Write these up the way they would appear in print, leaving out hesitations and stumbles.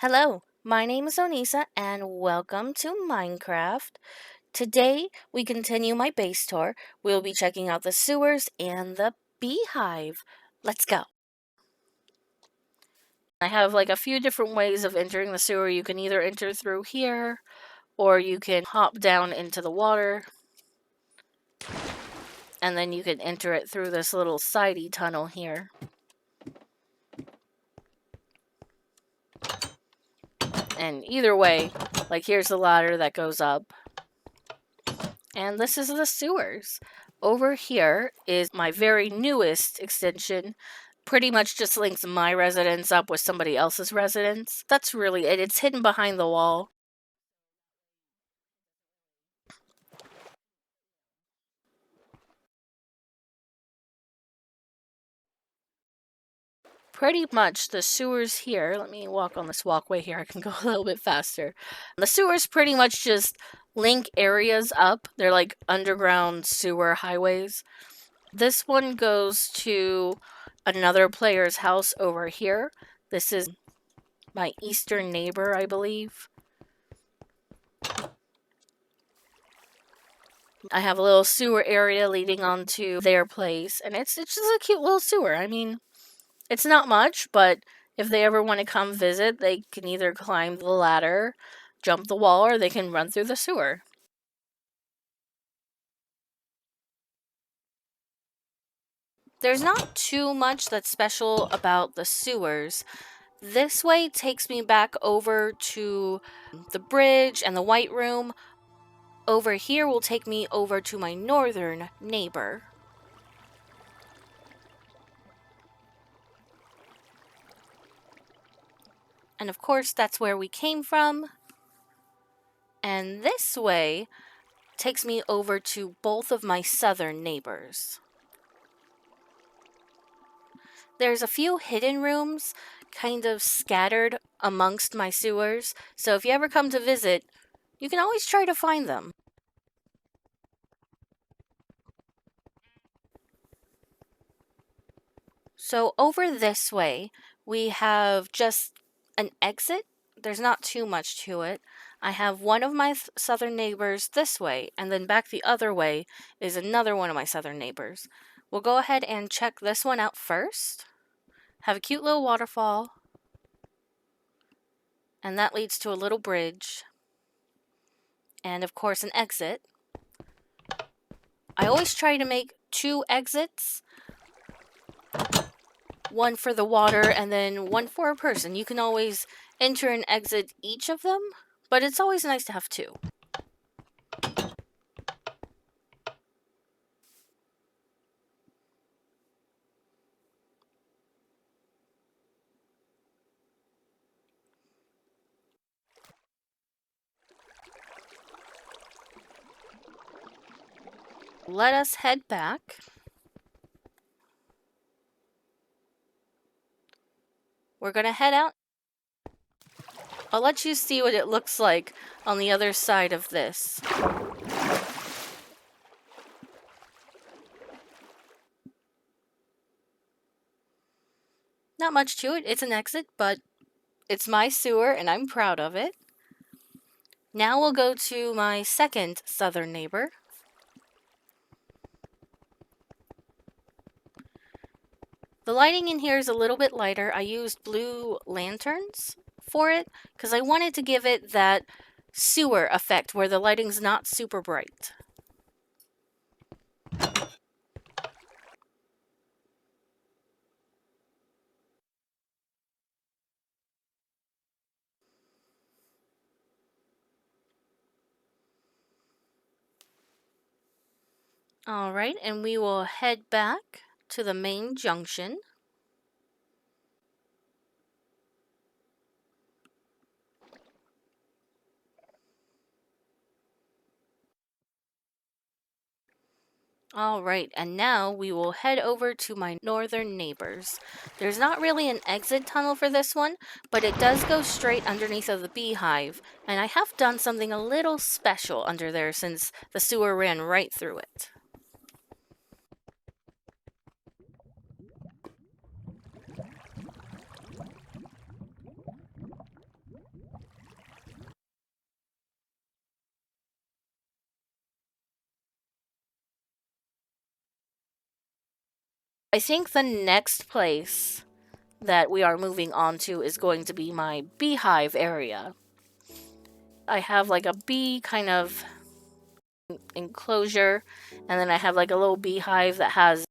Hello, my name is Onisa and welcome to Minecraft. Today we continue my base tour. We'll be checking out the sewers and the beehive. Let's go. I have like a few different ways of entering the sewer. You can either enter through here or you can hop down into the water and then you can enter it through this little sidey tunnel here. And either way, like here's the ladder that goes up. And this is the sewers. Over here is my very newest extension. Pretty much just links my residence up with somebody else's residence. That's really it. It's hidden behind the wall. Pretty much the sewers here, let me walk on this walkway here, I can go a little bit faster. The sewers pretty much just link areas up. They're like underground sewer highways. This one goes to another player's house over here. This is my eastern neighbor, I believe. I have a little sewer area leading onto their place, and it's just a cute little sewer. I mean, it's not much, but if they ever want to come visit, they can either climb the ladder, jump the wall, or they can run through the sewer. There's not too much that's special about the sewers. This way takes me back over to the bridge and the White Room. Over here will take me over to my northern neighbor. And of course, that's where we came from. And this way takes me over to both of my southern neighbors. There's a few hidden rooms kind of scattered amongst my sewers, so if you ever come to visit, you can always try to find them. So over this way, we have just an exit. There's not too much to it. I have one of my southern neighbors this way, and then back the other way is another one of my southern neighbors. We'll go ahead and check this one out first. Have a cute little waterfall. And that leads to a little bridge. And of course an exit. I always try to make 2 exits. One for the water and then one for a person. You can always enter and exit each of them, but it's always nice to have 2. Let us head back. We're going to head out. I'll let you see what it looks like on the other side of this. Not much to it. It's an exit, but it's my sewer and I'm proud of it. Now we'll go to my second southern neighbor. The lighting in here is a little bit lighter. I used blue lanterns for it because I wanted to give it that sewer effect where the lighting's not super bright. Alright, and we will head back to the main junction. Alright, and now we will head over to my northern neighbors. There's not really an exit tunnel for this one, but it does go straight underneath of the beehive, and I have done something a little special under there since the sewer ran right through it. I think the next place that we are moving on to is going to be my beehive area. I have like a bee kind of enclosure, and then I have like a little beehive that has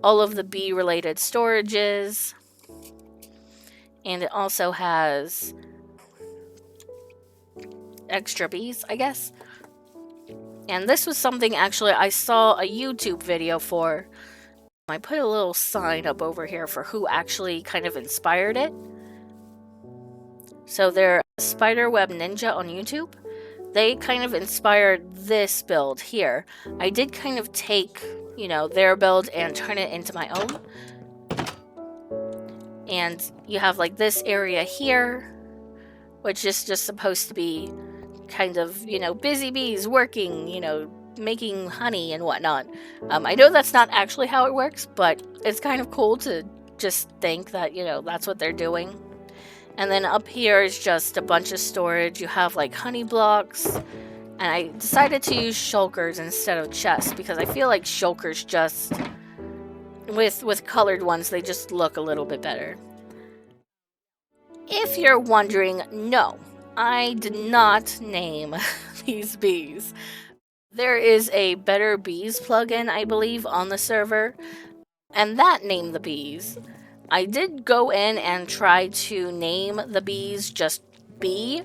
all of the bee related storages, and it also has extra bees, I guess. And this was something actually I saw a YouTube video for. I put a little sign up over here for who actually kind of inspired it. So they're SpiderWeb Ninja on YouTube. They kind of inspired this build here. I did kind of take, you know, their build and turn it into my own. And you have like this area here, which is just supposed to be kind of, you know, busy bees working, you know, making honey and whatnot. I know that's not actually how it works, but it's kind of cool to just think that, you know, that's what they're doing. And then up here is just a bunch of storage. You have like honey blocks, and I decided to use shulkers instead of chests because I feel like shulkers just, with colored ones, they just look a little bit better. If you're wondering, no, I did not name these bees. There is a Better Bees plugin, I believe, on the server, and that named the bees. I did go in and try to name the bees just bee,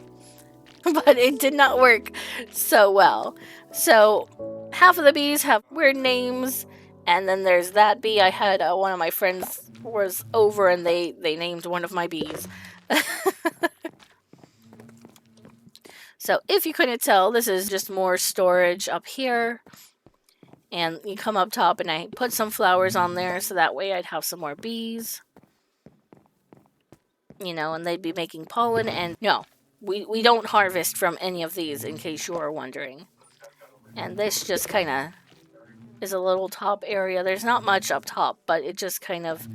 but it did not work so well. So half of the bees have weird names, and then there's that bee. I had one of my friends was over, and they named one of my bees. So if you couldn't tell, this is just more storage up here. And you come up top, and I put some flowers on there so that way I'd have some more bees. You know, and they'd be making pollen. And no, we don't harvest from any of these, in case you are wondering. And this just kind of is a little top area. There's not much up top, but it just kind of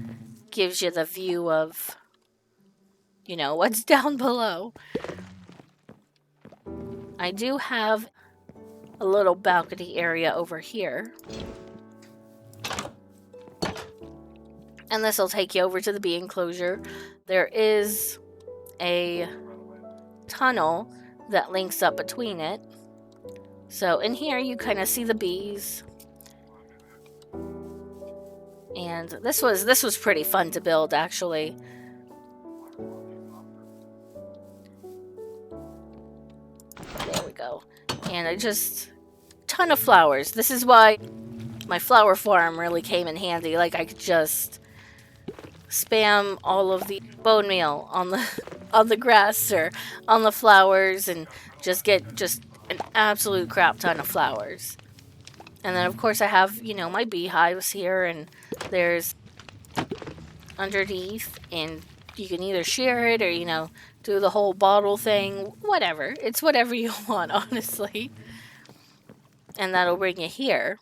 gives you the view of, you know, what's down below. I do have a little balcony area over here. And this will take you over to the bee enclosure. There is a tunnel that links up between it. So in here you kind of see the bees. And this was pretty fun to build, actually. There we go. And I just ton of flowers. This is why my flower farm really came in handy. Like, I could just spam all of the bone meal on the grass or on the flowers and just get just an absolute crap ton of flowers. And then of course I have, you know, my beehives here, and there's underneath, and you can either share it or, you know, do the whole bottle thing, whatever. It's whatever you want, honestly. And that'll bring you here.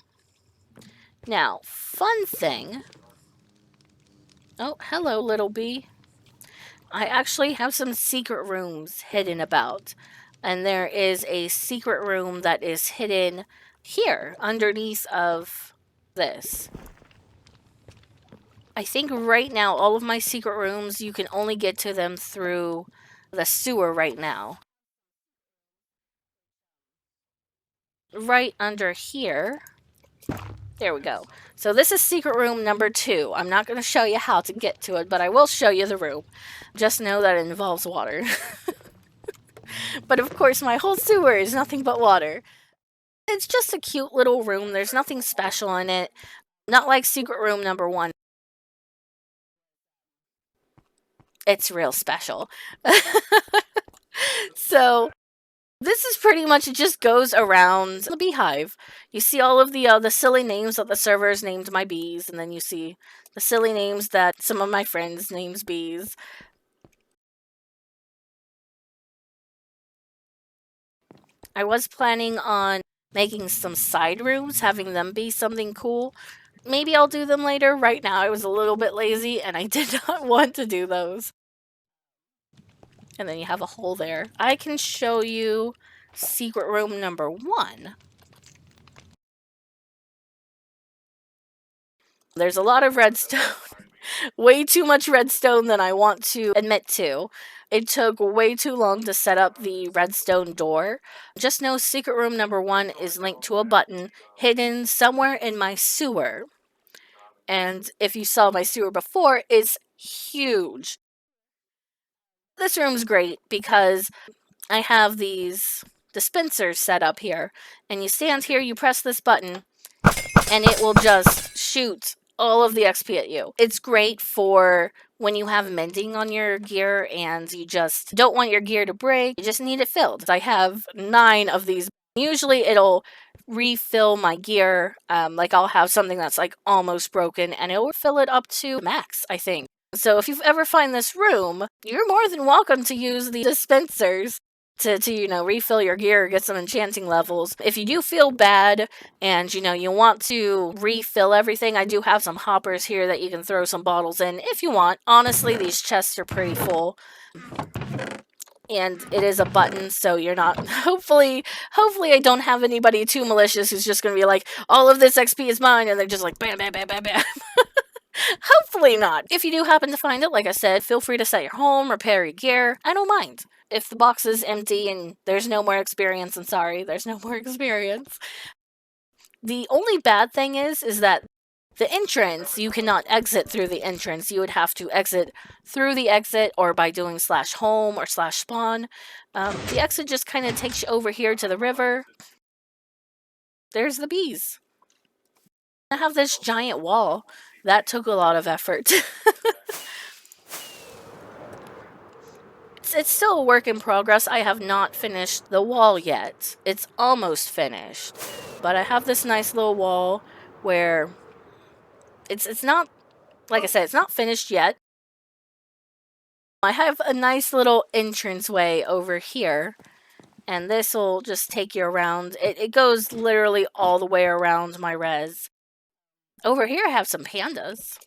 Now, fun thing. Oh, hello, little bee. I actually have some secret rooms hidden about. And there is a secret room that is hidden here, underneath of this. I think right now, all of my secret rooms, you can only get to them through the sewer right now. Right under here. There we go. So this is secret room number 2. I'm not going to show you how to get to it, but I will show you the room. Just know that it involves water. But of course, my whole sewer is nothing but water. It's just a cute little room. There's nothing special in it. Not like secret room number 1. It's real special. So this is pretty much, it just goes around the beehive. You see all of the silly names that the servers named my bees, and then you see the silly names that some of my friends names bees. I was planning on making some side rooms, having them be something cool. Maybe I'll do them later. Right now I was a little bit lazy and I did not want to do those. And then you have a hole there. I can show you secret room number 1. There's a lot of redstone. Way too much redstone than I want to admit to. It took way too long to set up the redstone door. Just know secret room number 1 is linked to a button hidden somewhere in my sewer. And if you saw my sewer before, it's huge. This room's great because I have these dispensers set up here. And you stand here, you press this button, and it will just shoot all of the XP at you. It's great for when you have mending on your gear and you just don't want your gear to break. You just need it filled. I have 9 of these. Usually it'll refill my gear. Like I'll have something that's like almost broken and it'll fill it up to max, I think. So if you ever find this room, you're more than welcome to use the dispensers to refill your gear, get some enchanting levels. If you do feel bad and you want to refill everything, I do have some hoppers here that you can throw some bottles in if you want. Honestly, these chests are pretty full. And it is a button, so you're not hopefully I don't have anybody too malicious who's just gonna be like, all of this XP is mine, and they're just like bam bam bam bam bam. Hopefully not. If you do happen to find it, like I said, feel free to set your home, repair your gear. I don't mind. If the box is empty and there's no more experience, I'm sorry, there's no more experience. The only bad thing is that the entrance, you cannot exit through the entrance. You would have to exit through the exit or by doing /home or /spawn. The exit just kind of takes you over here to the river. There's the bees. I have this giant wall. That took a lot of effort. It's still a work in progress. I have not finished the wall yet. It's almost finished. But I have this nice little wall where it's not, like I said, it's not finished yet. I have a nice little entranceway over here. And this will just take you around. It goes literally all the way around my res. Over here I have some pandas.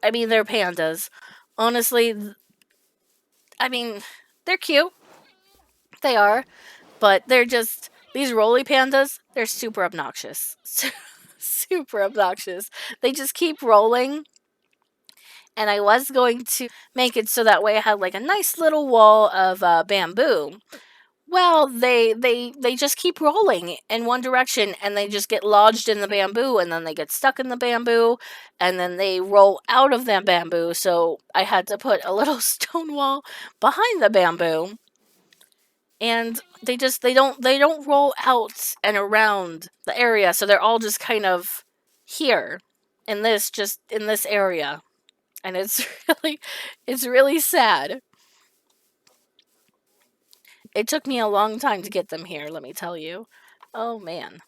I mean, they're pandas. Honestly, I mean, they're cute. They are. But they're just, these roly pandas, they're super obnoxious. Super obnoxious. They just keep rolling. And I was going to make it so that way I had like a nice little wall of bamboo. Well, they just keep rolling in one direction and they just get lodged in the bamboo and then they get stuck in the bamboo and then they roll out of that bamboo. So I had to put a little stone wall behind the bamboo. And they don't roll out and around the area. So they're all just kind of here in this area. And it's really sad. It took me a long time to get them here, let me tell you. Oh, man.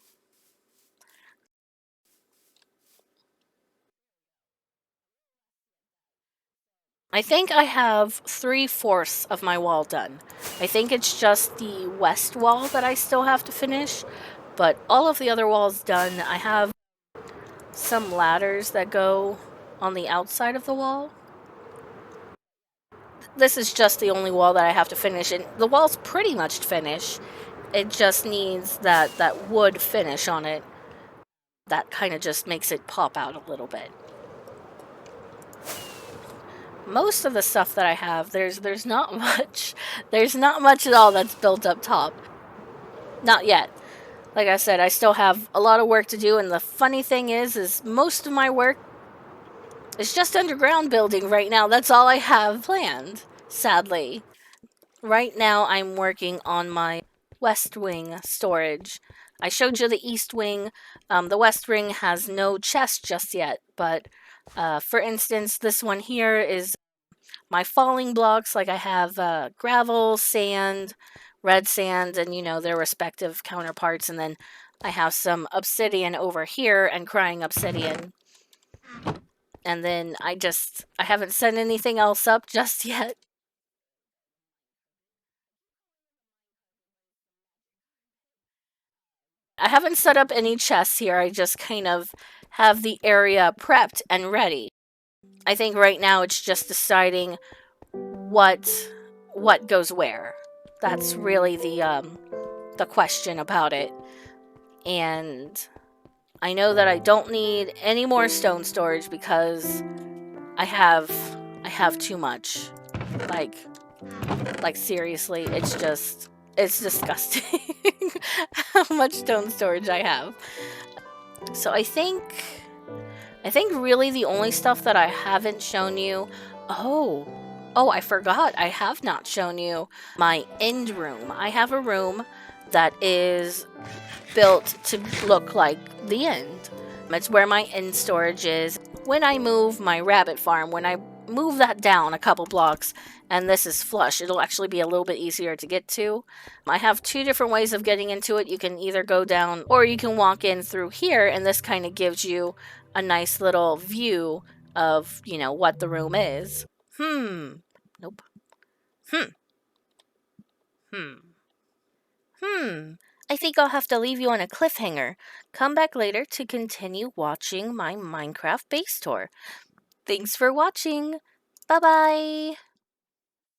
I think I have 3/4 of my wall done. I think it's just the west wall that I still have to finish, but all of the other walls done. I have some ladders that go on the outside of the wall. This is just the only wall that I have to finish, and the wall's pretty much finished. It just needs that wood finish on it. That kind of just makes it pop out a little bit. Most of the stuff that I have, there's not much. There's not much at all that's built up top. Not yet. Like I said, I still have a lot of work to do, and the funny thing is most of my work is just underground building right now. That's all I have planned, sadly. Right now, I'm working on my west wing storage. I showed you the east wing. The west wing has no chest just yet, but for instance, this one here is my falling blocks. Like I have gravel, sand, red sand, and their respective counterparts, and then I have some obsidian over here and crying obsidian. And then I haven't set anything else up just yet. I haven't set up any chests here. I just kind of have the area prepped and ready. I think right now it's just deciding what goes where. That's really the question about it. And I know that I don't need any more stone storage because I have too much. Like seriously, it's disgusting how much stone storage I have. So I think really the only stuff that I haven't shown you. Oh, I forgot. I have not shown you my end room. I have a room that is built to look like the end. It's where my end storage is. When I move my rabbit farm, when I move that down a couple blocks and this is flush, it'll actually be a little bit easier to get to. I have two different ways of getting into it. You can either go down or you can walk in through here, and this kind of gives you a nice little view of, what the room is. Nope. Hmm. I think I'll have to leave you on a cliffhanger. Come back later to continue watching my Minecraft base tour. Thanks for watching. Bye bye.